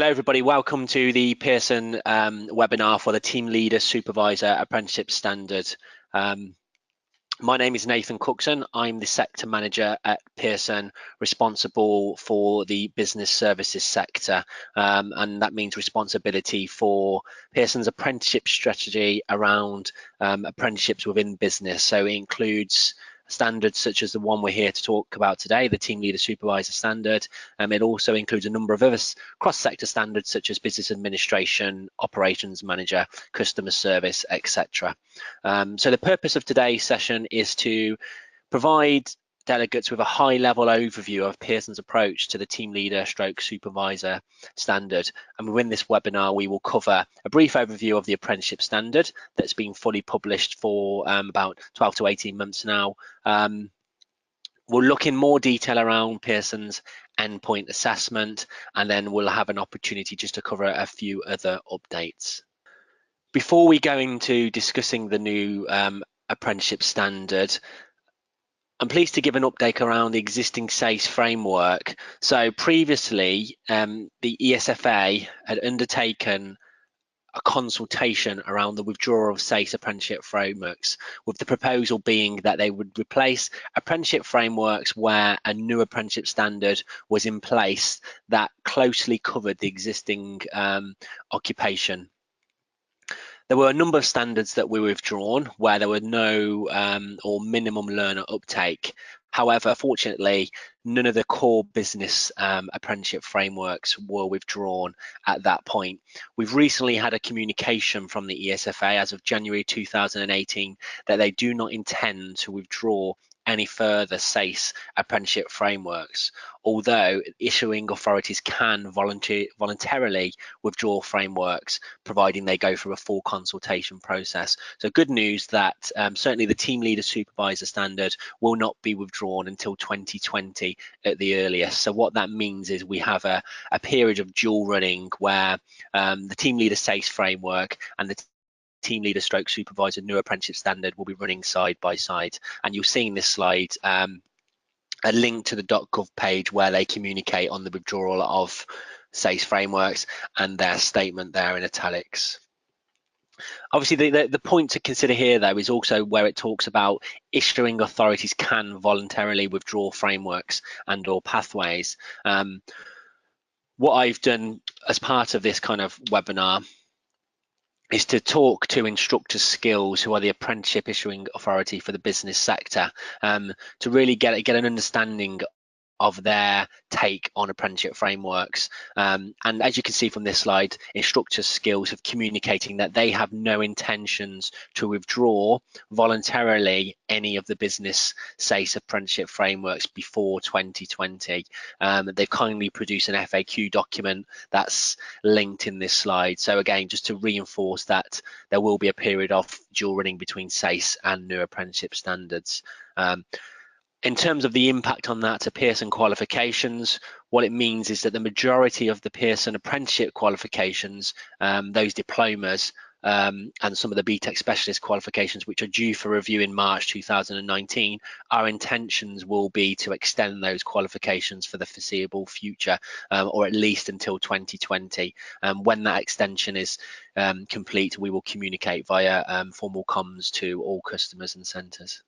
Hello everybody, welcome to the Pearson webinar for the Team Leader Supervisor Apprenticeship Standard. My name is Nathan Cookson. I'm the sector manager at Pearson, responsible for the business services sector, and that means responsibility for Pearson's apprenticeship strategy around apprenticeships within business. So it includes standards such as the one we're here to talk about today, the Team Leader Supervisor Standard. It also includes a number of other cross-sector standards such as business administration, operations manager, customer service, etc. So the purpose of today's session is to provide delegates with a high-level overview of Pearson's approach to the Team Leader / Supervisor Standard. And within this webinar, we will cover a brief overview of the apprenticeship standard that's been fully published for about 12 to 18 months now. We'll look in more detail around Pearson's endpoint assessment, and then we'll have an opportunity just to cover a few other updates. Before we go into discussing the new apprenticeship standard, I'm pleased to give an update around the existing SACE framework. So previously, the ESFA had undertaken a consultation around the withdrawal of SACE apprenticeship frameworks, with the proposal being that they would replace apprenticeship frameworks where a new apprenticeship standard was in place that closely covered the existing occupation. There were a number of standards that were withdrawn where there were no or minimum learner uptake. However, fortunately, none of the core business apprenticeship frameworks were withdrawn at that point. We've recently had a communication from the ESFA as of January 2018 that they do not intend to withdraw any further SACE apprenticeship frameworks, although issuing authorities can voluntarily withdraw frameworks, providing they go through a full consultation process. So good news that certainly the Team Leader Supervisor Standard will not be withdrawn until 2020 at the earliest. So what that means is we have a period of dual running where the Team Leader SACE framework and the Team Leader / Supervisor new apprenticeship standard will be running side by side, and you'll see in this slide a link to the .gov page where they communicate on the withdrawal of SACE frameworks and their statement there in italics. Obviously, the point to consider here, though, is also where it talks about issuing authorities can voluntarily withdraw frameworks and/or pathways. What I've done as part of this kind of webinar is to talk to instructors skills, who are the apprenticeship issuing authority for the business sector, to really get an understanding of their take on apprenticeship frameworks. And as you can see from this slide, instructor skills have communicating that they have no intentions to withdraw voluntarily any of the business SACE apprenticeship frameworks before 2020. They've kindly produced an FAQ document that's linked in this slide. So again, just to reinforce that there will be a period of dual running between SACE and new apprenticeship standards. In terms of the impact on that to Pearson qualifications, what it means is that the majority of the Pearson apprenticeship qualifications, those diplomas, and some of the BTEC specialist qualifications, which are due for review in March 2019, our intentions will be to extend those qualifications for the foreseeable future, or at least until 2020. When that extension is complete, we will communicate via formal comms to all customers and centres.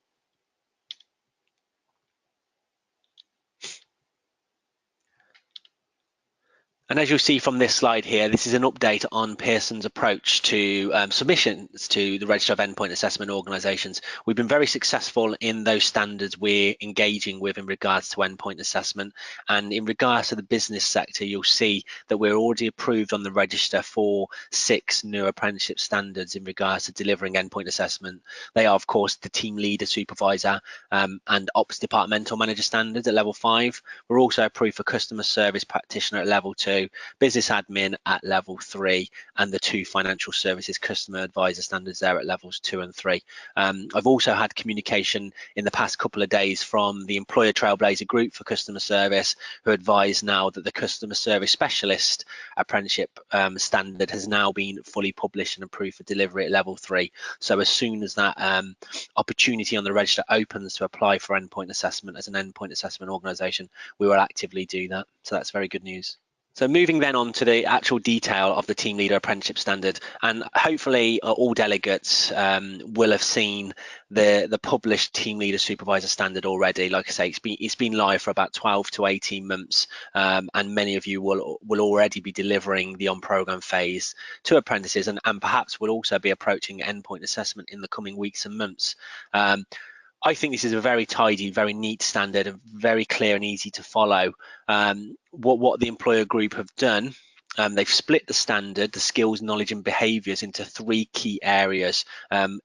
And as you'll see from this slide here, this is an update on Pearson's approach to submissions to the Register of Endpoint Assessment Organisations. We've been very successful in those standards we're engaging with in regards to endpoint assessment. And in regards to the business sector, you'll see that we're already approved on the register for 6 new apprenticeship standards in regards to delivering endpoint assessment. They are, of course, the Team Leader Supervisor and Ops Departmental Manager standards at level 5. We're also approved for Customer Service Practitioner at level 2. Business admin at level 3, and the 2 financial services customer advisor standards there at levels 2 and 3. I've also had communication in the past couple of days from the Employer Trailblazer Group for customer service, who advise now that the customer service specialist apprenticeship standard has now been fully published and approved for delivery at level 3. So as soon as that opportunity on the register opens to apply for endpoint assessment as an endpoint assessment organisation, we will actively do that. So that's very good news. So moving then on to the actual detail of the Team Leader Apprenticeship Standard, and hopefully all delegates will have seen the published Team Leader Supervisor Standard already. Like I say, it's been live for about 12 to 18 months, and many of you will already be delivering the on-program phase to apprentices, and perhaps will also be approaching endpoint assessment in the coming weeks and months. I think this is a very tidy, very neat standard, and very clear and easy to follow. What the employer group have done, they've split the standard, the skills, knowledge and behaviours into three key areas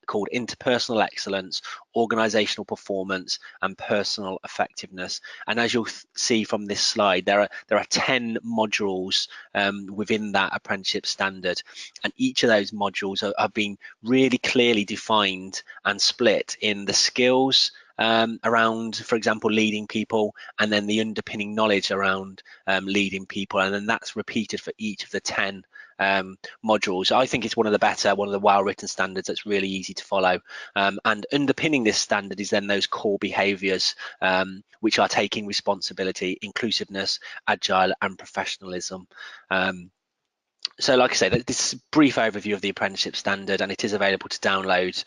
called interpersonal excellence, organisational performance and personal effectiveness. And as you'll see from this slide, there are 10 modules within that apprenticeship standard, and each of those modules have been really clearly defined and split in the skills around, for example, leading people, and then the underpinning knowledge around leading people, and then that's repeated for each of the 10 modules. I think it's one of the well-written standards that's really easy to follow. And underpinning this standard is then those core behaviours, which are taking responsibility, inclusiveness, agile and professionalism. So like I say, this is a brief overview of the apprenticeship standard, and it is available to download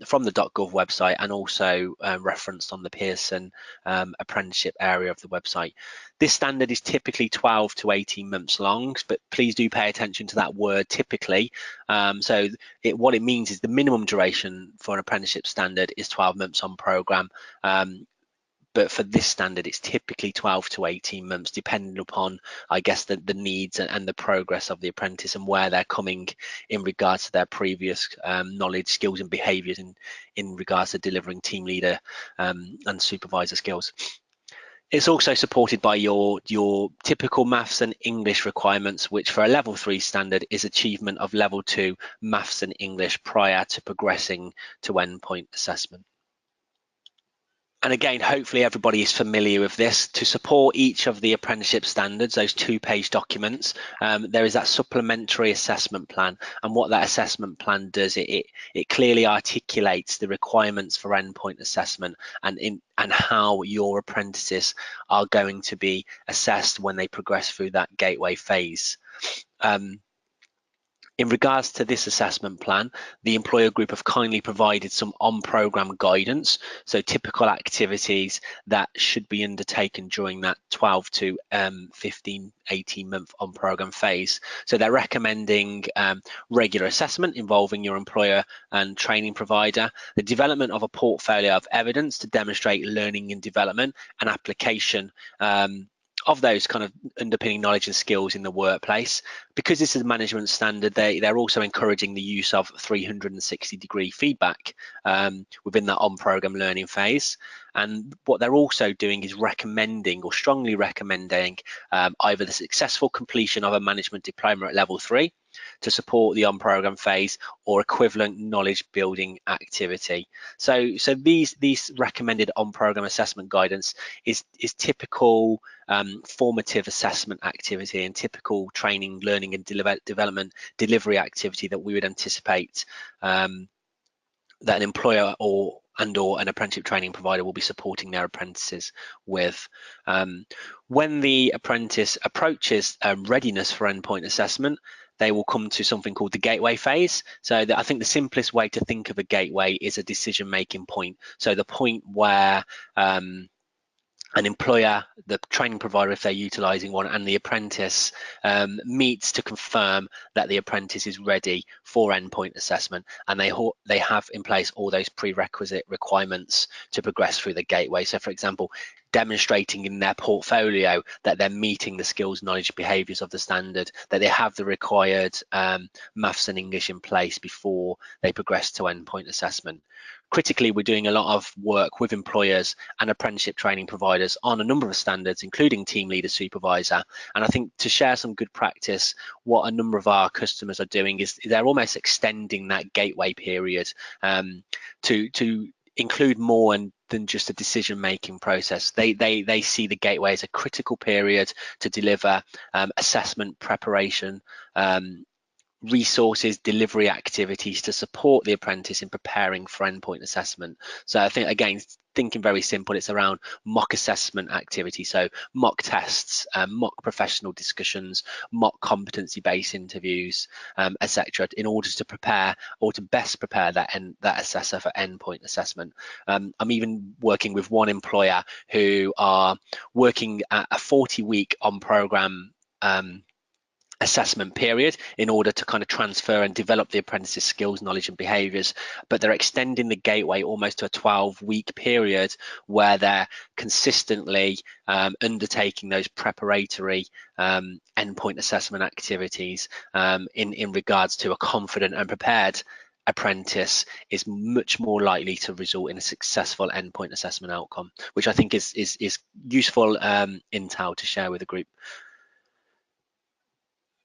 from the .gov website, and also referenced on the Pearson apprenticeship area of the website. This standard is typically 12 to 18 months long, but please do pay attention to that word typically. What it means is the minimum duration for an apprenticeship standard is 12 months on program. But for this standard, it's typically 12 to 18 months, depending upon, I guess, the needs and the progress of the apprentice and where they're coming in regards to their previous knowledge, skills and behaviours in regards to delivering team leader and supervisor skills. It's also supported by your typical maths and English requirements, which for a level 3 standard is achievement of level 2 maths and English prior to progressing to endpoint assessment. And again, hopefully everybody is familiar with this. To support each of the apprenticeship standards, those 2-page documents, there is that supplementary assessment plan. And what that assessment plan does, it clearly articulates the requirements for endpoint assessment and how your apprentices are going to be assessed when they progress through that gateway phase. In regards to this assessment plan, the employer group have kindly provided some on-program guidance, so typical activities that should be undertaken during that 12 to 15, 18-month on-program phase. So they're recommending regular assessment involving your employer and training provider, the development of a portfolio of evidence to demonstrate learning and development and application of those kind of underpinning knowledge and skills in the workplace. Because this is a management standard, they're also encouraging the use of 360-degree feedback within that on-program learning phase. And what they're also doing is recommending, or strongly recommending, either the successful completion of a management diploma at level 3 to support the on-program phase, or equivalent knowledge building activity. So these recommended on-program assessment guidance is typical formative assessment activity and typical training, learning and development delivery activity that we would anticipate that an employer or an apprenticeship training provider will be supporting their apprentices with. When the apprentice approaches readiness for endpoint assessment, they will come to something called the gateway phase. So I think the simplest way to think of a gateway is a decision-making point. So the point where an employer, the training provider, if they're utilising one, and the apprentice meets to confirm that the apprentice is ready for endpoint assessment, and they have in place all those prerequisite requirements to progress through the gateway. So, for example, demonstrating in their portfolio that they're meeting the skills, knowledge, behaviours of the standard, that they have the required maths and English in place before they progress to endpoint assessment. Critically, we're doing a lot of work with employers and apprenticeship training providers on a number of standards, including team leader, supervisor. And I think to share some good practice, what a number of our customers are doing is they're almost extending that gateway period to include more than just a decision-making process. They see the gateway as a critical period to deliver assessment preparation, resources, delivery activities to support the apprentice in preparing for endpoint assessment. So I think, again, thinking very simple, it's around mock assessment activity, so mock tests, mock professional discussions, mock competency-based interviews, etc., in order to prepare or to best prepare that assessor for endpoint assessment. I'm even working with one employer who are working at a 40-week on-program assessment period in order to kind of transfer and develop the apprentice's skills, knowledge and behaviours, but they're extending the gateway almost to a 12-week period where they're consistently undertaking those preparatory endpoint assessment activities in regards to a confident and prepared apprentice is much more likely to result in a successful endpoint assessment outcome, which I think is useful intel to share with the group.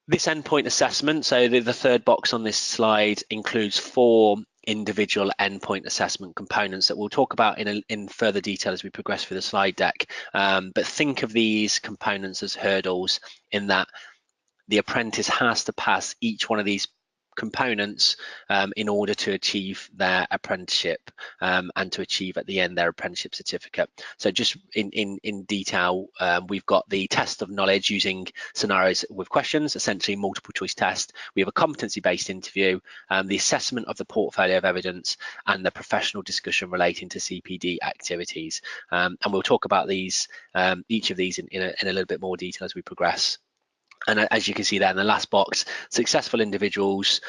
This endpoint assessment, so the third box on this slide, includes 4 individual endpoint assessment components that we'll talk about in further detail as we progress through the slide deck. But think of these components as hurdles, in that the apprentice has to pass each one of these components in order to achieve their apprenticeship and to achieve at the end their apprenticeship certificate. So just in detail, we've got the test of knowledge using scenarios with questions, essentially multiple choice test. We have a competency-based interview, the assessment of the portfolio of evidence, and the professional discussion relating to CPD activities. And we'll talk about these, each of these in a little bit more detail as we progress. And as you can see there in the last box, successful individuals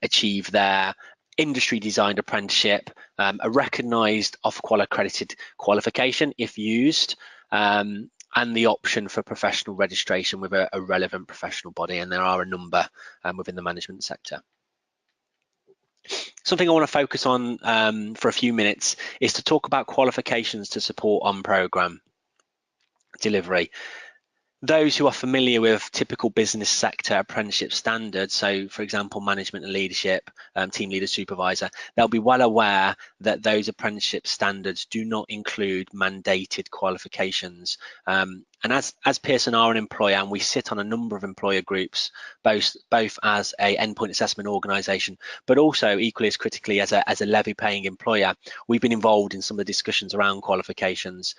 achieve their industry designed apprenticeship, a recognised Ofqual accredited qualification if used, and the option for professional registration with a relevant professional body, and there are a number within the management sector. Something I want to focus on for a few minutes is to talk about qualifications to support on-programme delivery. Those who are familiar with typical business sector apprenticeship standards, so for example, management and leadership, team leader, supervisor, they'll be well aware that those apprenticeship standards do not include mandated qualifications. And as Pearson are an employer, and we sit on a number of employer groups, both as a endpoint assessment organisation, but also equally as critically as a levy paying employer, we've been involved in some of the discussions around qualifications.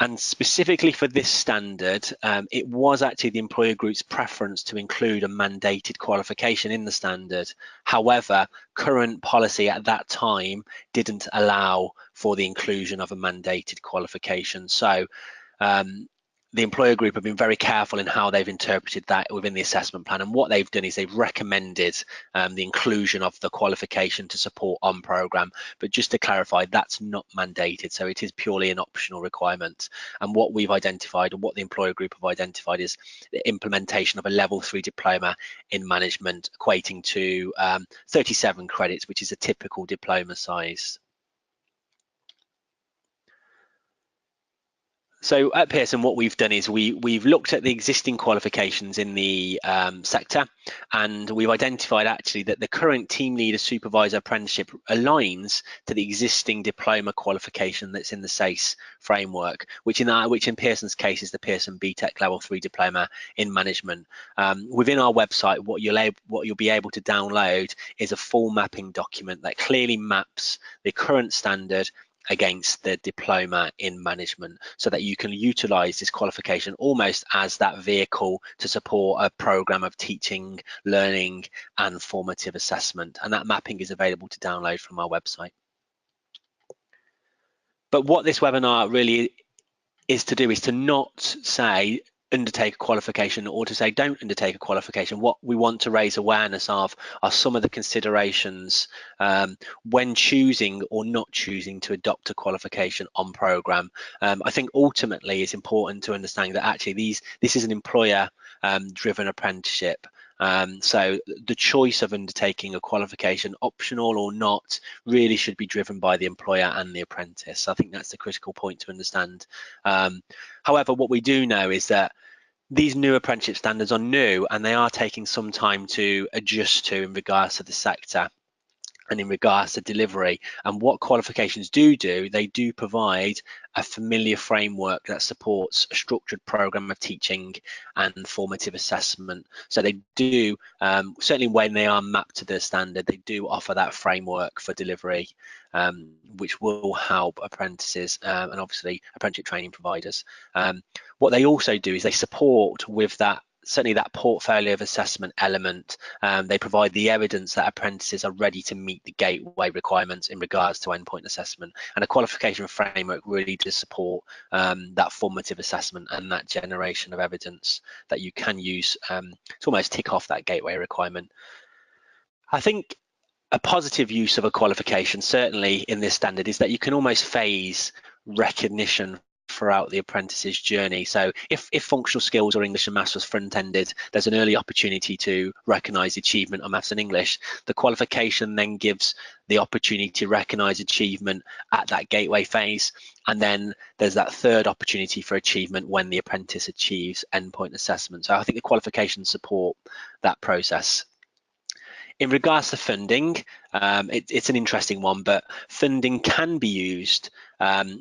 And specifically for this standard, it was actually the employer group's preference to include a mandated qualification in the standard. However, current policy at that time didn't allow for the inclusion of a mandated qualification. So the employer group have been very careful in how they've interpreted that within the assessment plan, and what they've done is they've recommended the inclusion of the qualification to support on programme. But just to clarify, that's not mandated, so it is purely an optional requirement. And what we've identified, and what the employer group have identified, is the implementation of a level 3 diploma in management, equating to 37 credits, which is a typical diploma size. So at Pearson, what we've done is we've looked at the existing qualifications in the sector, and we've identified actually that the current team leader supervisor apprenticeship aligns to the existing diploma qualification that's in the SACE framework, which in Pearson's case is the Pearson BTEC Level 3 diploma in management. Within our website, what you'll be able to download is a full mapping document that clearly maps the current standard against the diploma in management, so that you can utilize this qualification almost as that vehicle to support a program of teaching, learning and formative assessment. And that mapping is available to download from our website. But what this webinar really is to do is to not say undertake a qualification or to say don't undertake a qualification. What we want to raise awareness of are some of the considerations when choosing or not choosing to adopt a qualification on programme. I think ultimately it's important to understand that actually this is an employer driven apprenticeship. So the choice of undertaking a qualification, optional or not, really should be driven by the employer and the apprentice. I think that's the critical point to understand. However, what we do know is that these new apprenticeship standards are new, and they are taking some time to adjust to in regards to the sector. and in regards to delivery. And what qualifications do, they do provide a familiar framework that supports a structured program of teaching and formative assessment. So they do, certainly when they are mapped to the standard, they do offer that framework for delivery, which will help apprentices and obviously apprenticeship training providers. What they also do is they support with that, certainly that portfolio of assessment element. They provide the evidence that apprentices are ready to meet the gateway requirements in regards to endpoint assessment, and a qualification framework really does support that formative assessment and that generation of evidence that you can use to almost tick off that gateway requirement. I think a positive use of a qualification, certainly in this standard, is that you can almost phase recognition throughout the apprentice's journey. So if functional skills or English and maths was front-ended, there's an early opportunity to recognise achievement on maths and English. The qualification then gives the opportunity to recognise achievement at that gateway phase, and then there's that third opportunity for achievement when the apprentice achieves endpoint assessment. So I think the qualifications support that process. In regards to funding, it's an interesting one, but funding can be used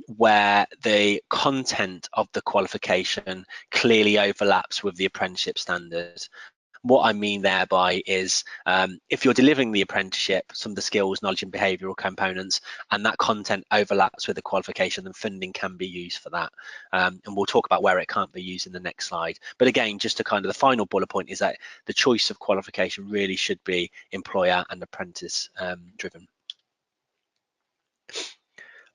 where the content of the qualification clearly overlaps with the apprenticeship standard. What I mean thereby is if you're delivering the apprenticeship, some of the skills, knowledge and behavioural components, and that content overlaps with the qualification, then funding can be used for that. And we'll talk about where it can't be used in the next slide. But again, just to kind of the final bullet point is that the choice of qualification really should be employer and apprentice driven.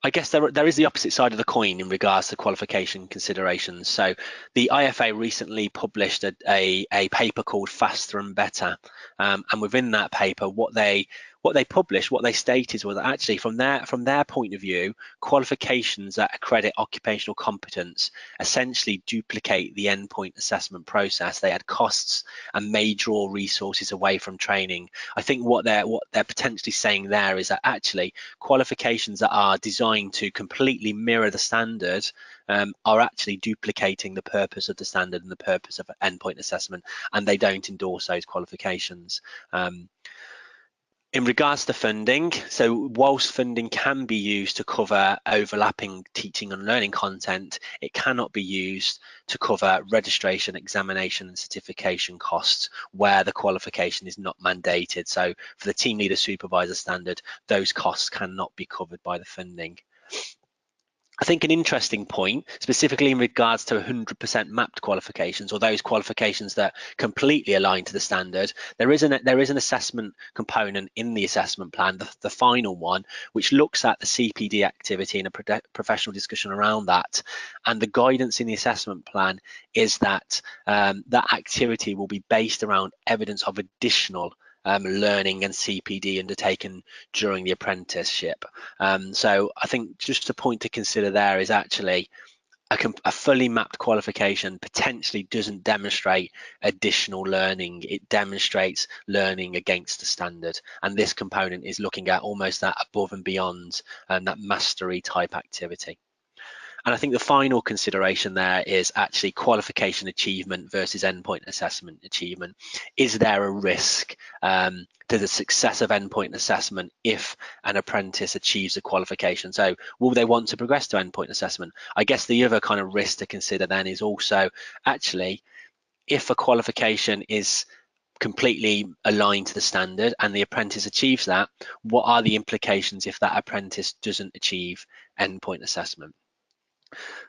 I guess there is the opposite side of the coin in regards to qualification considerations. So the IFA recently published a paper called Faster and Better, and within that paper, what they published, what they stated was that actually from their point of view, qualifications that accredit occupational competence essentially duplicate the endpoint assessment process. They add costs and may draw resources away from training. I think what they're potentially saying there is that actually qualifications that are designed to completely mirror the standard are actually duplicating the purpose of the standard and the purpose of endpoint assessment, and they don't endorse those qualifications. In regards to funding, so whilst funding can be used to cover overlapping teaching and learning content, it cannot be used to cover registration, examination and certification costs where the qualification is not mandated. So for the team leader supervisor standard, those costs cannot be covered by the funding. I think an interesting point, specifically in regards to 100% mapped qualifications or those qualifications that completely align to the standard, there is an assessment component in the assessment plan, the final one, which looks at the CPD activity and a professional discussion around that. And the guidance in the assessment plan is that that activity will be based around evidence of additional learning and CPD undertaken during the apprenticeship. So I think just a point to consider there is actually a fully mapped qualification potentially doesn't demonstrate additional learning. It demonstrates learning against the standard, and this component is looking at almost that above and beyond that mastery type activity. And I think the final consideration there is actually qualification achievement versus endpoint assessment achievement. Is there a risk to the success of endpoint assessment if an apprentice achieves a qualification? So will they want to progress to endpoint assessment? I guess the other kind of risk to consider then is also actually if a qualification is completely aligned to the standard and the apprentice achieves that, what are the implications if that apprentice doesn't achieve endpoint assessment?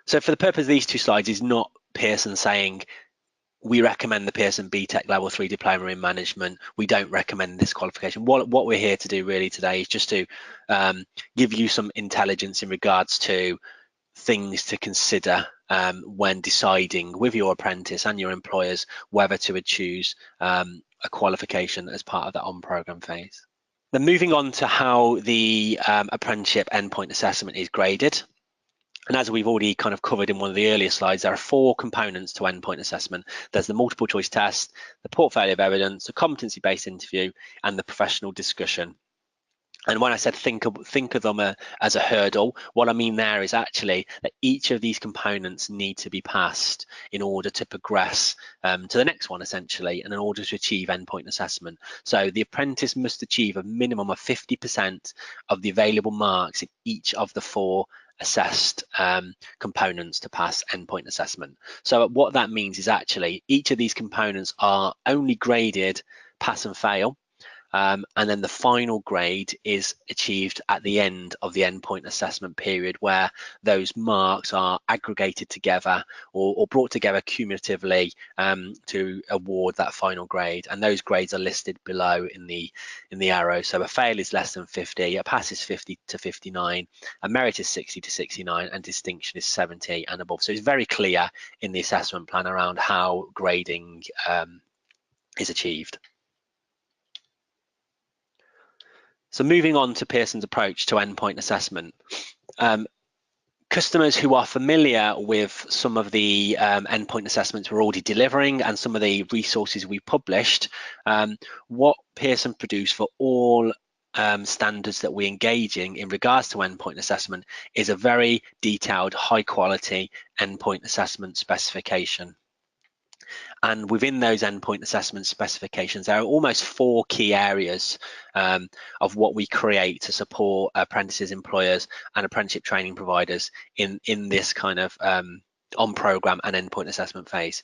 So for the purpose of these two slides is not Pearson saying we recommend the Pearson BTEC Level 3 Diploma in Management. We don't recommend this qualification. What we're here to do really today is just to give you some intelligence in regards to things to consider when deciding with your apprentice and your employers whether to choose a qualification as part of that on-programme phase. Then moving on to how the apprenticeship endpoint assessment is graded. And as we've already kind of covered in one of the earlier slides, there are 4 components to endpoint assessment. There's the multiple choice test, the portfolio of evidence, the competency-based interview, and the professional discussion. And when I said think of them as a hurdle, what I mean there is actually that each of these components need to be passed in order to progress to the next one, essentially, and in order to achieve endpoint assessment. So the apprentice must achieve a minimum of 50% of the available marks in each of the 4 assessed components to pass endpoint assessment. So what that means is actually each of these components are only graded pass and fail. And then the final grade is achieved at the end of the endpoint assessment period, where those marks are aggregated together or brought together cumulatively to award that final grade. And those grades are listed below in the arrow. So a fail is less than 50, a pass is 50 to 59, a merit is 60 to 69, and distinction is 70 and above. So it's very clear in the assessment plan around how grading is achieved. So moving on to Pearson's approach to endpoint assessment. Customers who are familiar with some of the endpoint assessments we're already delivering and some of the resources we published, what Pearson produced for all standards that we engage in regards to endpoint assessment is a very detailed, high quality endpoint assessment specification. And within those endpoint assessment specifications, there are almost 4 key areas of what we create to support apprentices, employers, and apprenticeship training providers in this kind of on-program and endpoint assessment phase.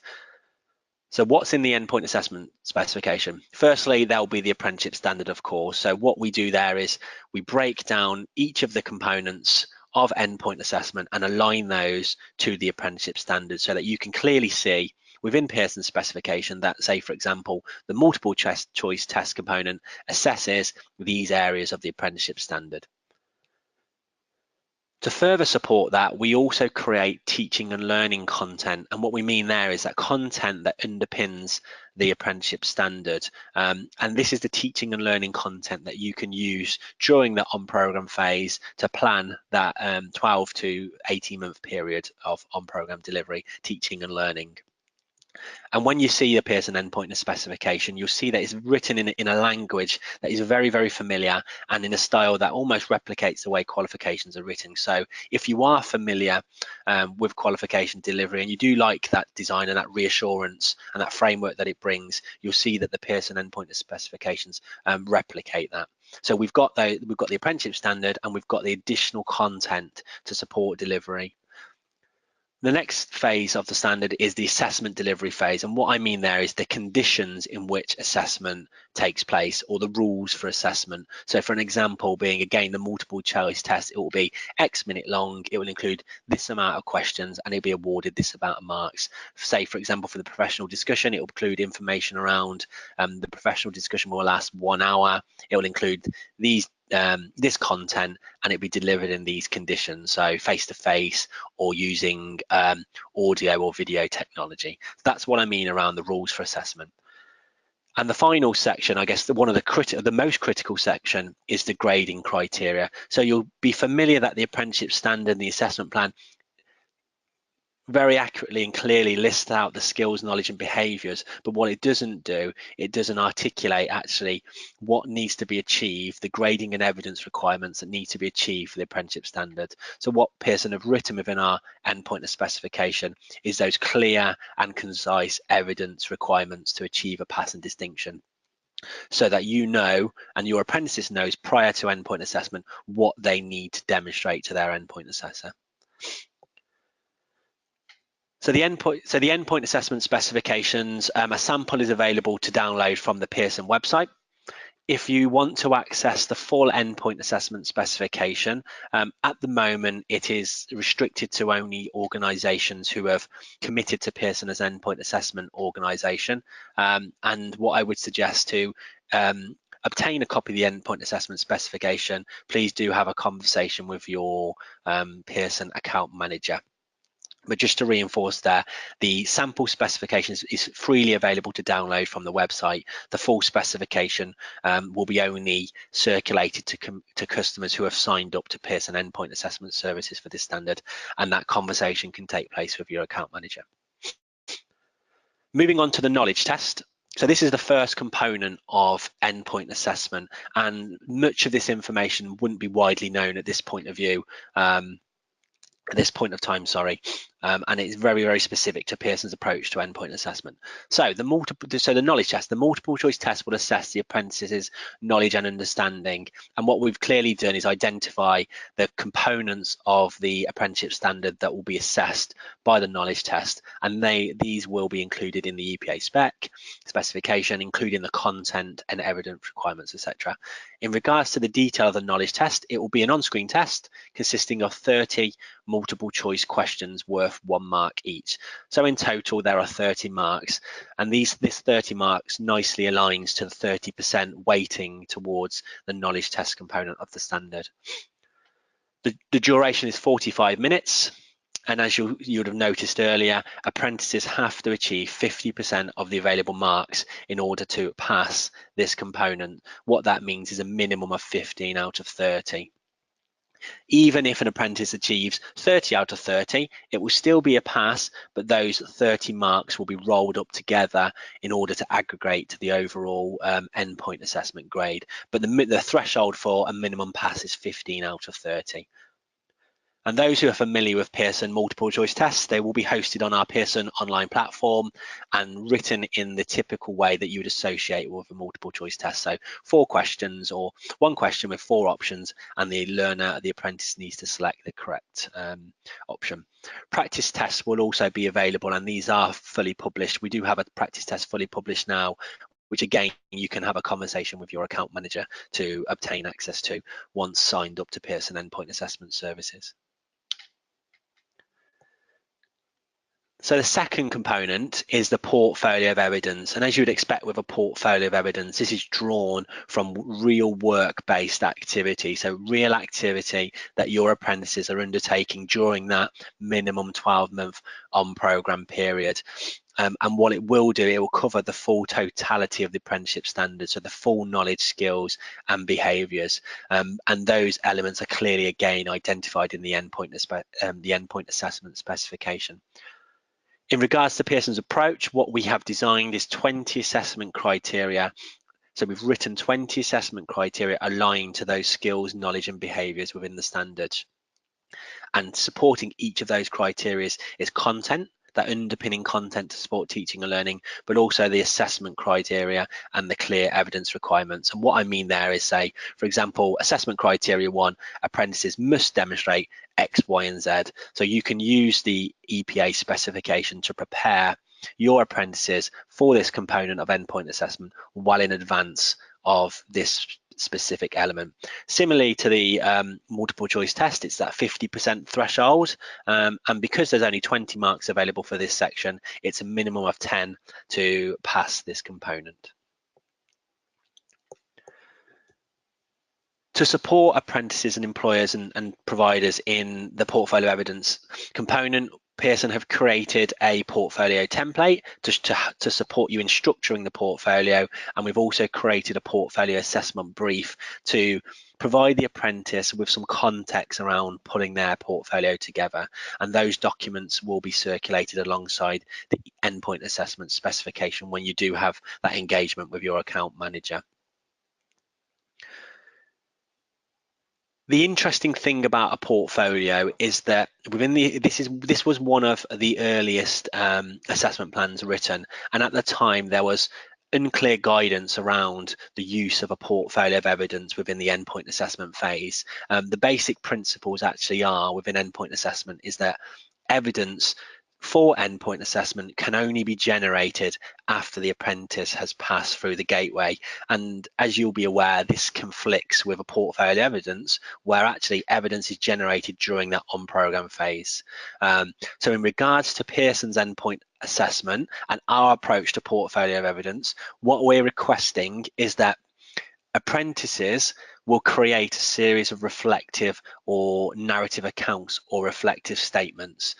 So what's in the endpoint assessment specification? Firstly, there'll be the apprenticeship standard, of course. So what we do there is we break down each of the components of endpoint assessment and align those to the apprenticeship standard so that you can clearly see within Pearson's specification that, say, for example, the multiple choice test component assesses these areas of the apprenticeship standard. To further support that, we also create teaching and learning content. And what we mean there is that content that underpins the apprenticeship standard. And this is the teaching and learning content that you can use during the on-program phase to plan that 12 to 18-month period of on-program delivery, teaching and learning. And when you see the Pearson endpoint specification, you'll see that it's written in a language that is very, very familiar and in a style that almost replicates the way qualifications are written. So if you are familiar with qualification delivery and you do like that design and that reassurance and that framework that it brings, you'll see that the Pearson endpoint specifications replicate that. So we've got the apprenticeship standard and we've got the additional content to support delivery. The next phase of the standard is the assessment delivery phase, and what I mean there is the conditions in which assessment takes place or the rules for assessment. So for an example being, again, the multiple choice test, it will be X minute long, it will include this amount of questions and it'll be awarded this amount of marks. Say for example for the professional discussion, it will include information around the professional discussion will last 1 hour, it will include these this content and it'll be delivered in these conditions, so face-to-face or using audio or video technology. That's what I mean around the rules for assessment. And the final section, I guess one of the most critical section is the grading criteria. So you'll be familiar that the apprenticeship standard and the assessment plan very accurately and clearly list out the skills, knowledge and behaviours, but what it doesn't do, it doesn't articulate actually what needs to be achieved, the grading and evidence requirements that need to be achieved for the apprenticeship standard. So what Pearson have written within our endpoint of specification is those clear and concise evidence requirements to achieve a pass and distinction, so that you know and your apprentice knows prior to endpoint assessment what they need to demonstrate to their endpoint assessor. So the endpoint assessment specifications, a sample is available to download from the Pearson website. If you want to access the full endpoint assessment specification, at the moment it is restricted to only organisations who have committed to Pearson as endpoint assessment organisation. And what I would suggest to obtain a copy of the endpoint assessment specification, please do have a conversation with your Pearson account manager. But just to reinforce there, the sample specifications is freely available to download from the website. The full specification will be only circulated to customers who have signed up to Pearson Endpoint Assessment Services for this standard, and that conversation can take place with your account manager. Moving on to the knowledge test. So this is the first component of endpoint assessment, and much of this information wouldn't be widely known at this point of view. At this point of time, sorry, and it's very, very specific to Pearson's approach to endpoint assessment. So the knowledge test, the multiple choice test will assess the apprentice's knowledge and understanding. And what we've clearly done is identify the components of the apprenticeship standard that will be assessed by the knowledge test, and these will be included in the EPA specification, including the content and evidence requirements, etc. In regards to the detail of the knowledge test, it will be an on-screen test consisting of 30 multiple choice questions worth 1 mark each. So in total, there are 30 marks, and this 30 marks nicely aligns to the 30% weighting towards the knowledge test component of the standard. The duration is 45 minutes. And as you would have noticed earlier, apprentices have to achieve 50% of the available marks in order to pass this component. What that means is a minimum of 15 out of 30. Even if an apprentice achieves 30 out of 30, it will still be a pass, but those 30 marks will be rolled up together in order to aggregate to the overall endpoint assessment grade. But the threshold for a minimum pass is 15 out of 30. And those who are familiar with Pearson multiple choice tests, they will be hosted on our Pearson online platform and written in the typical way that you would associate with a multiple choice test. So 4 questions, or 1 question with 4 options, and the learner, the apprentice, needs to select the correct option. Practice tests will also be available, and these are fully published. We do have a practice test fully published now, which again, you can have a conversation with your account manager to obtain access to once signed up to Pearson Endpoint Assessment Services. So the second component is the portfolio of evidence. And as you would expect with a portfolio of evidence, this is drawn from real work-based activity. So real activity that your apprentices are undertaking during that minimum 12-month on-program period. And what it will do, it will cover the full totality of the apprenticeship standard, so the full knowledge, skills and behaviours. And those elements are clearly, again, identified in the endpoint assessment specification. In regards to Pearson's approach, what we have designed is 20 assessment criteria. So we've written 20 assessment criteria aligned to those skills, knowledge and behaviours within the standard. And supporting each of those criteria is content, that underpinning content to support teaching and learning, but also the assessment criteria and the clear evidence requirements. And what I mean there is, say, for example, assessment criteria 1, apprentices must demonstrate X, Y, and Z. So you can use the EPA specification to prepare your apprentices for this component of endpoint assessment well in advance of this specific element. Similarly to the multiple choice test, it's that 50% threshold, and because there's only 20 marks available for this section, it's a minimum of 10 to pass this component. To support apprentices and employers and providers in the portfolio evidence component, Pearson have created a portfolio template to support you in structuring the portfolio, and we've also created a portfolio assessment brief to provide the apprentice with some context around putting their portfolio together, and those documents will be circulated alongside the endpoint assessment specification when you do have that engagement with your account manager. The interesting thing about a portfolio is that this was one of the earliest assessment plans written, and at the time there was unclear guidance around the use of a portfolio of evidence within the endpoint assessment phase. The basic principles actually are within endpoint assessment is that evidence for endpoint assessment can only be generated after the apprentice has passed through the gateway. And as you'll be aware, this conflicts with a portfolio evidence where actually evidence is generated during that on-program phase. So in regards to Pearson's endpoint assessment and our approach to portfolio of evidence, what we're requesting is that apprentices will create a series of reflective or narrative accounts or reflective statements.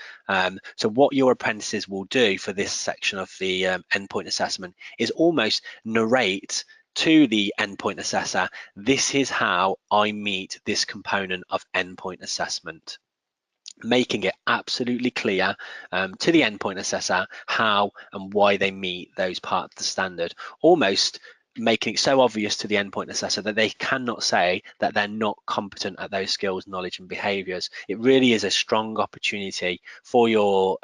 So what your apprentices will do for this section of the endpoint assessment is almost narrate to the endpoint assessor, this is how I meet this component of endpoint assessment. making it absolutely clear to the endpoint assessor how and why they meet those parts of the standard, almost making it so obvious to the endpoint assessor that they cannot say that they're not competent at those skills, knowledge and behaviours. It really is a strong opportunity for your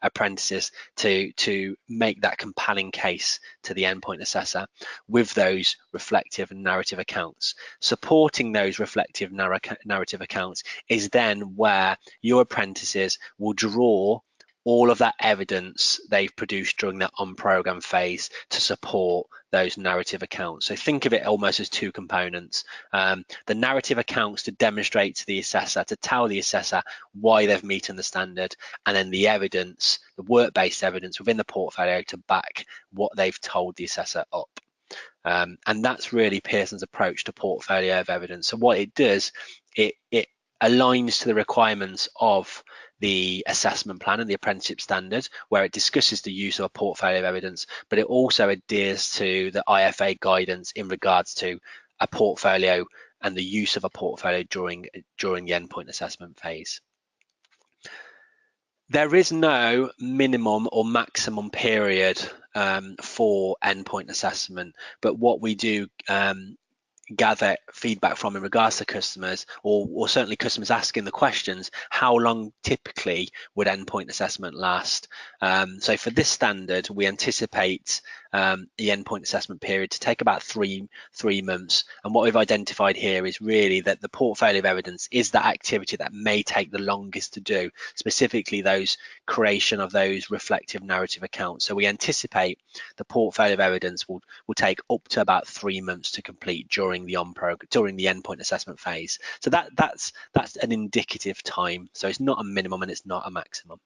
apprentices to make that compelling case to the endpoint assessor with those reflective and narrative accounts. Supporting those reflective narrative accounts is then where your apprentices will draw all of that evidence they've produced during their on-program phase to support those narrative accounts. So think of it almost as two components. The narrative accounts to demonstrate to the assessor, to tell the assessor why they've meeting the standard, and then the evidence, the work-based evidence within the portfolio to back what they've told the assessor up. And that's really Pearson's approach to portfolio of evidence. So what it does, it aligns to the requirements of the assessment plan and the apprenticeship standard, where it discusses the use of a portfolio of evidence, but it also adheres to the IFA guidance in regards to a portfolio and the use of a portfolio during the endpoint assessment phase. There is no minimum or maximum period for endpoint assessment, but what we do gather feedback from in regards to customers, or certainly customers asking the questions, how long typically would endpoint assessment last? So for this standard, we anticipate the endpoint assessment period to take about three months. And what we've identified here is really that the portfolio of evidence is that activity that may take the longest to do, specifically those creation of those reflective narrative accounts. So we anticipate the portfolio of evidence will take up to about 3 months to complete during the endpoint assessment phase. So that's an indicative time. So it's not a minimum and it's not a maximum.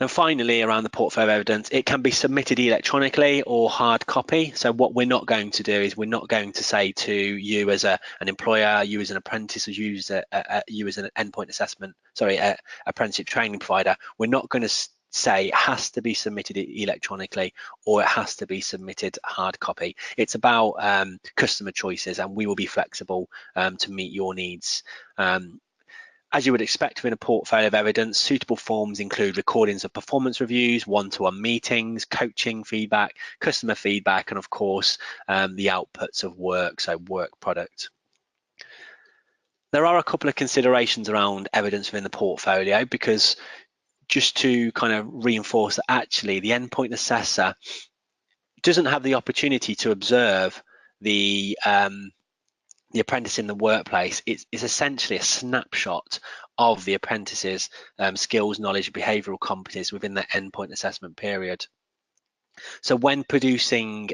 And finally, around the portfolio evidence, it can be submitted electronically or hard copy. So what we're not going to do is we're not going to say to you as an employer, you as an apprentice, or you as an endpoint assessment, apprenticeship training provider, we're not going to say it has to be submitted electronically or it has to be submitted hard copy. It's about customer choices, and we will be flexible to meet your needs. As you would expect within a portfolio of evidence, suitable forms include recordings of performance reviews, one-to-one meetings, coaching feedback, customer feedback, and of course, the outputs of work, so work product. There are a couple of considerations around evidence within the portfolio, because just to kind of reinforce that actually the endpoint assessor doesn't have the opportunity to observe the apprentice in the workplace. It's essentially a snapshot of the apprentice's skills, knowledge, behavioural competencies within the endpoint assessment period. So when producing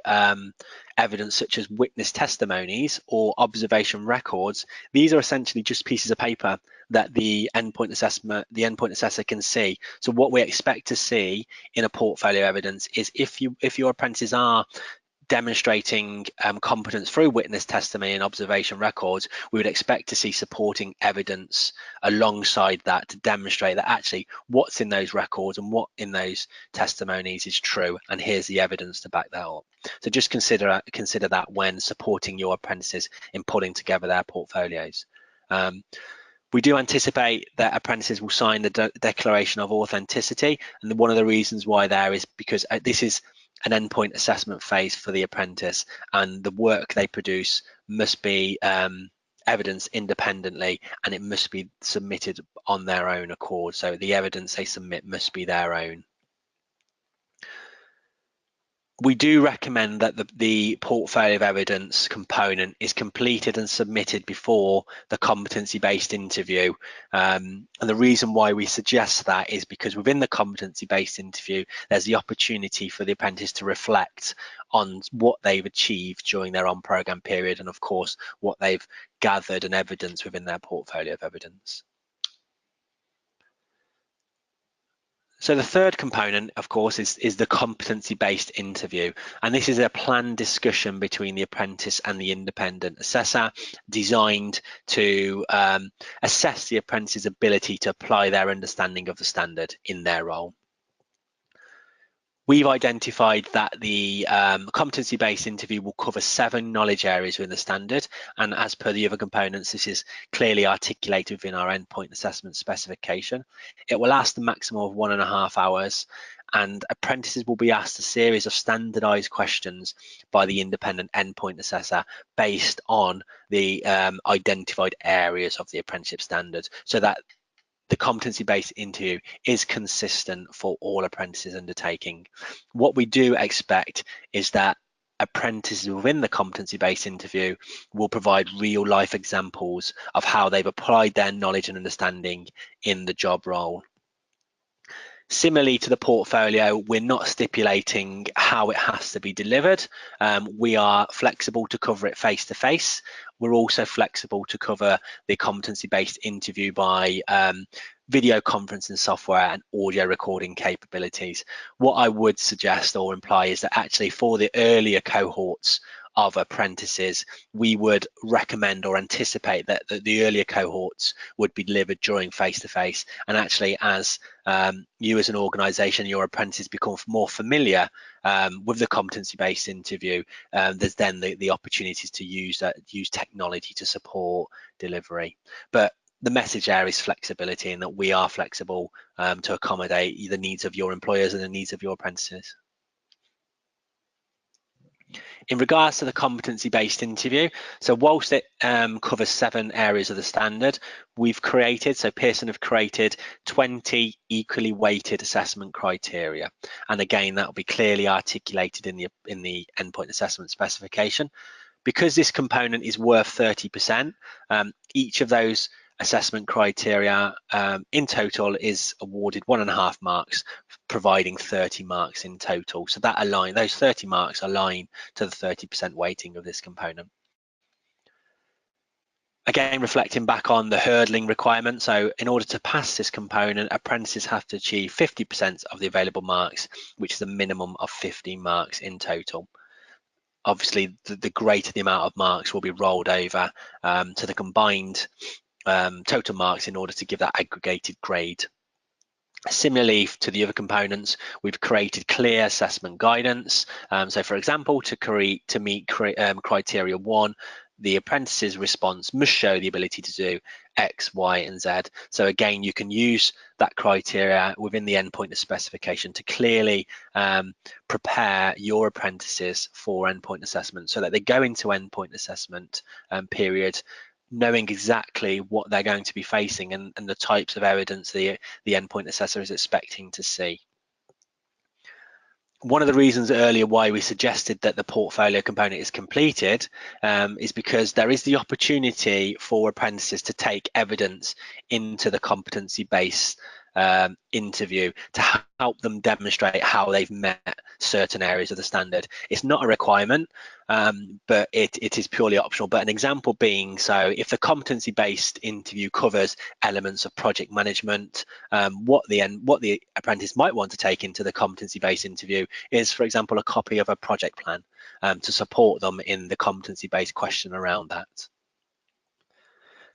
evidence such as witness testimonies or observation records, these are essentially just pieces of paper that the endpoint assessor can see. So what we expect to see in a portfolio evidence is if your apprentices are demonstrating competence through witness testimony and observation records, we would expect to see supporting evidence alongside that to demonstrate that actually what's in those records and what in those testimonies is true, and here's the evidence to back that up. So just consider that when supporting your apprentices in putting together their portfolios. We do anticipate that apprentices will sign the declaration of authenticity, and one of the reasons why there is because this is an endpoint assessment phase for the apprentice, and the work they produce must be evidenced independently, and it must be submitted on their own accord. So the evidence they submit must be their own. We do recommend that the portfolio of evidence component is completed and submitted before the competency-based interview. And the reason why we suggest that is because within the competency-based interview, there's the opportunity for the apprentice to reflect on what they've achieved during their on-program period, and of course, what they've gathered and evidenced within their portfolio of evidence. So the third component, of course, is the competency-based interview. And this is a planned discussion between the apprentice and the independent assessor, designed to assess the apprentice's ability to apply their understanding of the standard in their role. We've identified that the competency-based interview will cover 7 knowledge areas within the standard, and as per the other components, this is clearly articulated within our endpoint assessment specification. It will last a maximum of 1.5 hours, and apprentices will be asked a series of standardized questions by the independent endpoint assessor based on the identified areas of the apprenticeship standard, so that the competency-based interview is consistent for all apprentices undertaking. What we do expect is that apprentices within the competency-based interview will provide real-life examples of how they've applied their knowledge and understanding in the job role. Similarly to the portfolio, we're not stipulating how it has to be delivered. We are flexible to cover it face-to-face. We're also flexible to cover the competency-based interview by video conferencing software and audio recording capabilities. What I would suggest or imply is that actually for the earlier cohorts of apprentices, we would recommend or anticipate that the earlier cohorts would be delivered during face-to-face, and actually as you as an organisation, your apprentices become more familiar with the competency-based interview, there's then the opportunities to use technology to support delivery. But the message there is flexibility, and that we are flexible to accommodate the needs of your employers and the needs of your apprentices. In regards to the competency-based interview, so whilst it covers 7 areas of the standard, Pearson have created 20 equally weighted assessment criteria, and again that will be clearly articulated in the endpoint assessment specification. Because this component is worth 30%, each of those assessment criteria in total is awarded 1.5 marks, providing 30 marks in total. So those 30 marks align to the 30% weighting of this component. Again, reflecting back on the hurdling requirement, so in order to pass this component, apprentices have to achieve 50% of the available marks, which is a minimum of 15 marks in total. Obviously, the greater the amount of marks will be rolled over to the combined total marks in order to give that aggregated grade. Similarly to the other components, we've created clear assessment guidance. So for example, to meet criteria 1, the apprentice's response must show the ability to do X, Y, and Z. So again, you can use that criteria within the endpoint specification to clearly prepare your apprentices for endpoint assessment, so that they go into endpoint assessment period knowing exactly what they're going to be facing and the types of evidence the endpoint assessor is expecting to see. One of the reasons earlier why we suggested that the portfolio component is completed is because there is the opportunity for apprentices to take evidence into the competency-based interview to help them demonstrate how they've met certain areas of the standard. It's not a requirement, but it is purely optional. But an example being, so if the competency-based interview covers elements of project management, what the apprentice might want to take into the competency-based interview is, for example, a copy of a project plan to support them in the competency-based question around that.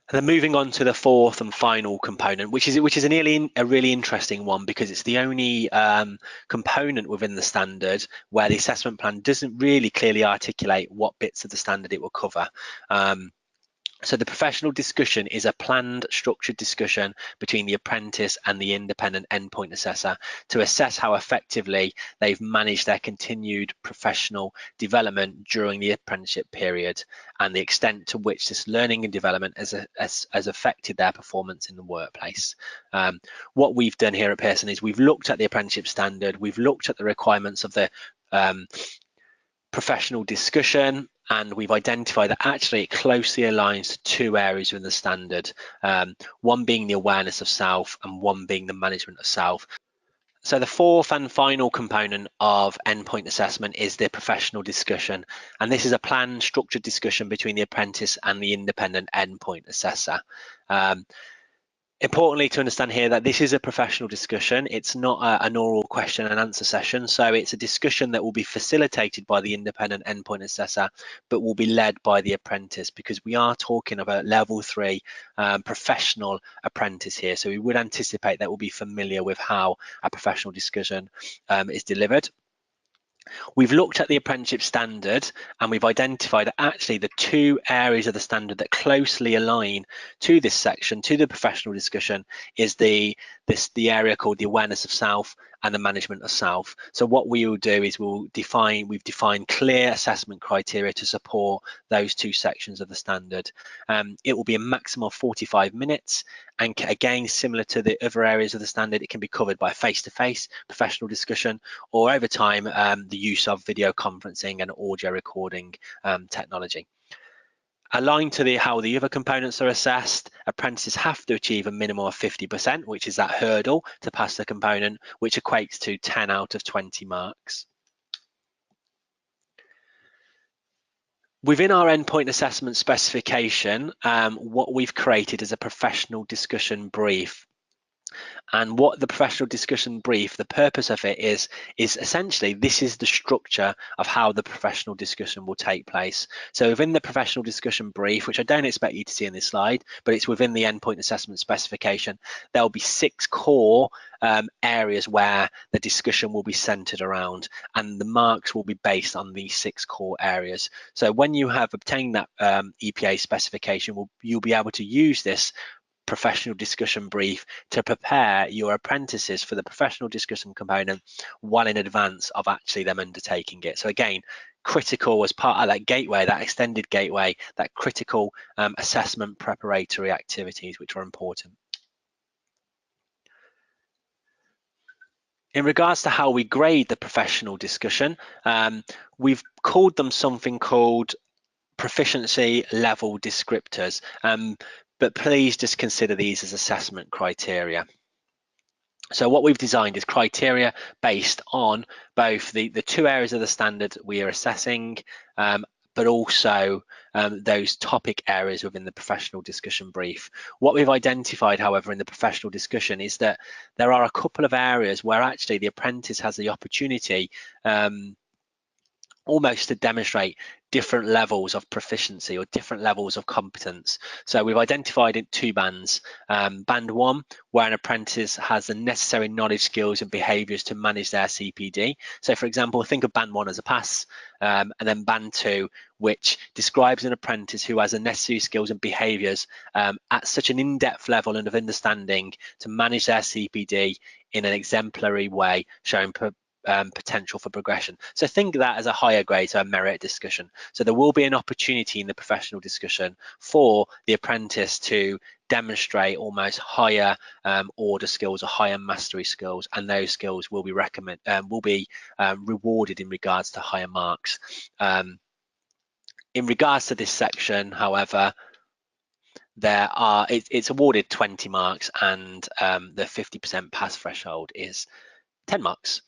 And then moving on to the fourth and final component, which is a really interesting one, because it's the only component within the standard where the assessment plan doesn't really clearly articulate what bits of the standard it will cover. So the professional discussion is a planned, structured discussion between the apprentice and the independent endpoint assessor to assess how effectively they've managed their continued professional development during the apprenticeship period, and the extent to which this learning and development has affected their performance in the workplace. What we've done here at Pearson is we've looked at the apprenticeship standard, we've looked at the requirements of the professional discussion, and we've identified that actually it closely aligns to 2 areas within the standard, one being the awareness of self and one being the management of self. So the fourth and final component of endpoint assessment is the professional discussion, and this is a planned, structured discussion between the apprentice and the independent endpoint assessor. Importantly to understand here that this is a professional discussion. It's not an oral question and answer session. So it's a discussion that will be facilitated by the independent endpoint assessor, but will be led by the apprentice, because we are talking about level 3 professional apprentice here. So we would anticipate that will be familiar with how a professional discussion is delivered. We've looked at the apprenticeship standard and we've identified that actually the two areas of the standard that closely align to this section, to the professional discussion, is the area called the awareness of self and the management of self. So what we will do is we've defined clear assessment criteria to support those two sections of the standard. It will be a maximum of 45 minutes, and again, similar to the other areas of the standard, it can be covered by face-to-face professional discussion, or over time, the use of video conferencing and audio recording technology. Aligned to how the other components are assessed, apprentices have to achieve a minimum of 50%, which is that hurdle to pass the component, which equates to 10 out of 20 marks. Within our endpoint assessment specification, what we've created is a professional discussion brief. And what the professional discussion brief, the purpose of it is essentially, this is the structure of how the professional discussion will take place. So within the professional discussion brief, which I don't expect you to see in this slide, but it's within the endpoint assessment specification, there'll be 6 core areas where the discussion will be centered around, and the marks will be based on these 6 core areas. So when you have obtained that EPA specification, you'll be able to use this professional discussion brief to prepare your apprentices for the professional discussion component well in advance of actually them undertaking it. So again, critical as part of that gateway, that extended gateway, that critical assessment preparatory activities which are important. In regards to how we grade the professional discussion, we've called them something called proficiency level descriptors, but please just consider these as assessment criteria. So what we've designed is criteria based on both the 2 areas of the standard we are assessing, but also those topic areas within the professional discussion brief. What we've identified, however, in the professional discussion is that there are a couple of areas where actually the apprentice has the opportunity almost to demonstrate different levels of proficiency or different levels of competence. So we've identified in 2 bands. Band 1, where an apprentice has the necessary knowledge, skills and behaviours to manage their CPD. So for example, think of band 1 as a pass, and then band 2, which describes an apprentice who has the necessary skills and behaviours at such an in-depth level and of understanding to manage their CPD in an exemplary way, showing potential for progression. So think of that as a higher grade, so a merit discussion. So there will be an opportunity in the professional discussion for the apprentice to demonstrate almost higher order skills or higher mastery skills, and those skills will be rewarded in regards to higher marks. In regards to this section, however, it's awarded 20 marks, and the 50% pass threshold is 10 marks.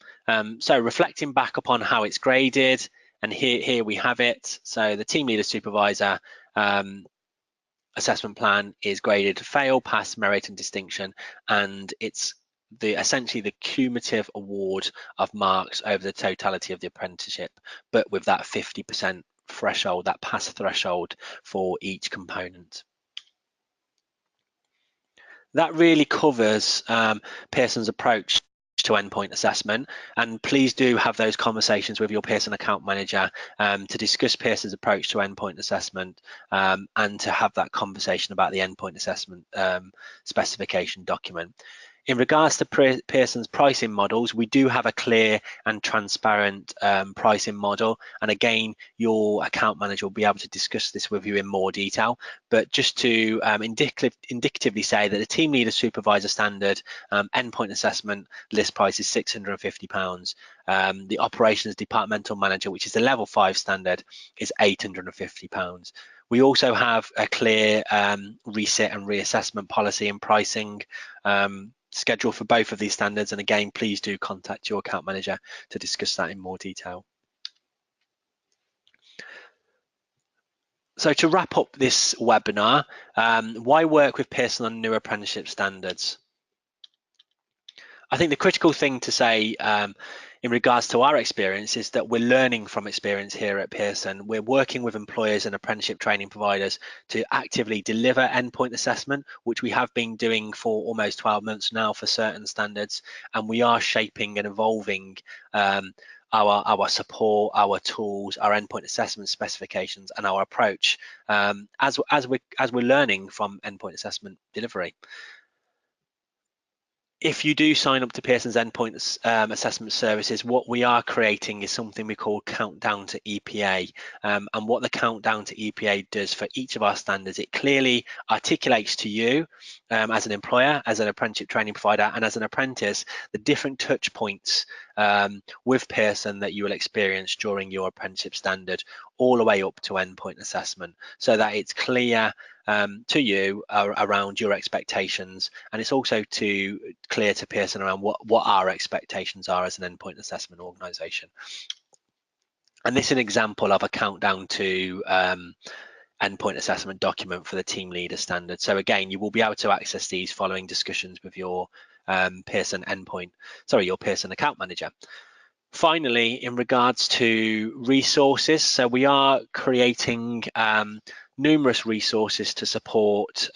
So reflecting back upon how it's graded, and here we have it. So the team leader supervisor assessment plan is graded fail, pass, merit and distinction, and it's essentially the cumulative award of marks over the totality of the apprenticeship, but with that 50% threshold, that pass threshold for each component. That really covers Pearson's approach to endpoint assessment, and please do have those conversations with your Pearson account manager to discuss Pearson's approach to endpoint assessment, and to have that conversation about the endpoint assessment specification document. In regards to Pearson's pricing models, we do have a clear and transparent pricing model, and again, your account manager will be able to discuss this with you in more detail. But just to indicatively say that the team leader supervisor standard endpoint assessment list price is £650. The operations departmental manager, which is the level 5 standard, is £850. We also have a clear reset and reassessment policy and pricing schedule for both of these standards, and again, please do contact your account manager to discuss that in more detail. So to wrap up this webinar, why work with Pearson on new apprenticeship standards? I think the critical thing to say in regards to our experience is that we're learning from experience here at Pearson. We're working with employers and apprenticeship training providers to actively deliver endpoint assessment, which we have been doing for almost 12 months now for certain standards, and we are shaping and evolving our support, our tools, our endpoint assessment specifications, and our approach as we're learning from endpoint assessment delivery. If you do sign up to Pearson's endpoint assessment services, what we are creating is something we call Countdown to EPA. And what the Countdown to EPA does for each of our standards, it clearly articulates to you as an employer, as an apprenticeship training provider, and as an apprentice, the different touch points with Pearson that you will experience during your apprenticeship standard, all the way up to endpoint assessment, so that it's clear to you around your expectations, and it's also clear to Pearson around what our expectations are as an endpoint assessment organisation. And this is an example of a countdown to endpoint assessment document for the team leader standard. So again, you will be able to access these following discussions with your Pearson account manager. Finally, in regards to resources, so we are creating numerous resources to support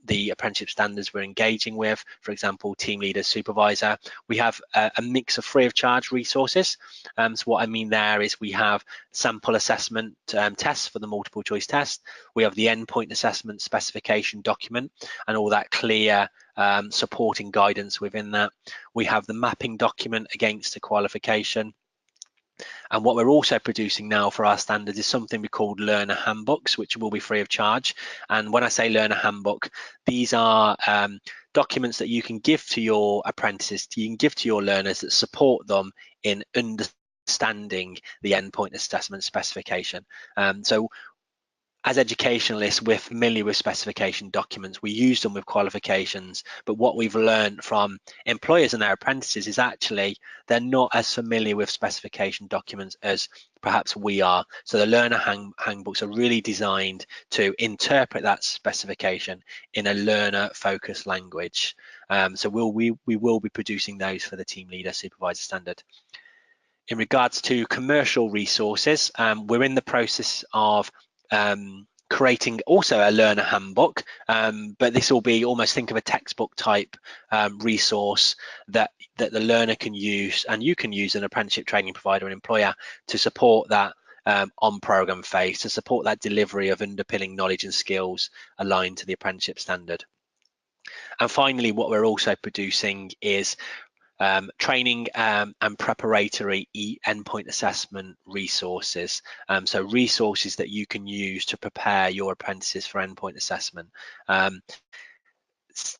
the apprenticeship standards we're engaging with. For example, team leader, supervisor. We have a mix of free of charge resources. So what I mean there is we have sample assessment tests for the multiple choice test. We have the endpoint assessment specification document and all that clear supporting guidance within that. We have the mapping document against the qualification. And what we're also producing now for our standards is something we call learner handbooks, which will be free of charge. And when I say learner handbook, these are documents that you can give to your apprentices, you can give to your learners that support them in understanding the endpoint assessment specification. So as educationalists, we're familiar with specification documents. We use them with qualifications, but what we've learned from employers and their apprentices is actually they're not as familiar with specification documents as perhaps we are. So the learner handbooks are really designed to interpret that specification in a learner-focused language. So we will be producing those for the team leader supervisor standard. In regards to commercial resources, we're in the process of creating also a learner handbook, but this will be almost, think of a textbook type resource that the learner can use, and you can use, an apprenticeship training provider and employer, to support that on program phase, to support that delivery of underpinning knowledge and skills aligned to the apprenticeship standard. And finally, what we're also producing is training and preparatory endpoint assessment resources. So resources that you can use to prepare your apprentices for endpoint assessment.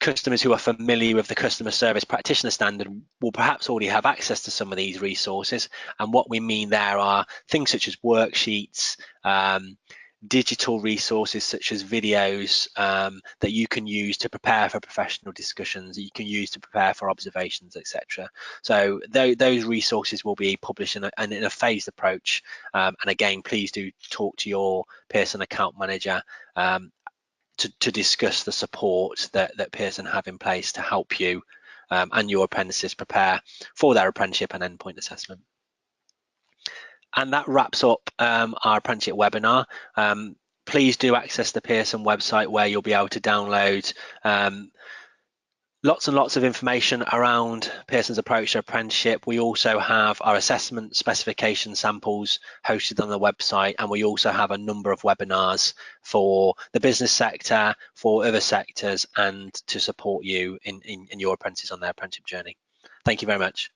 Customers who are familiar with the customer service practitioner standard will perhaps already have access to some of these resources. And what we mean there are things such as worksheets, digital resources such as videos that you can use to prepare for professional discussions, that you can use to prepare for observations, etc. So those resources will be published in a phased approach. And again, please do talk to your Pearson account manager to discuss the support that Pearson have in place to help you and your apprentices prepare for their apprenticeship and endpoint assessment. And that wraps up our apprenticeship webinar. Please do access the Pearson website, where you'll be able to download lots and lots of information around Pearson's approach to apprenticeship. We also have our assessment specification samples hosted on the website, and we also have a number of webinars for the business sector, for other sectors, and to support you in your apprentices on their apprenticeship journey. Thank you very much.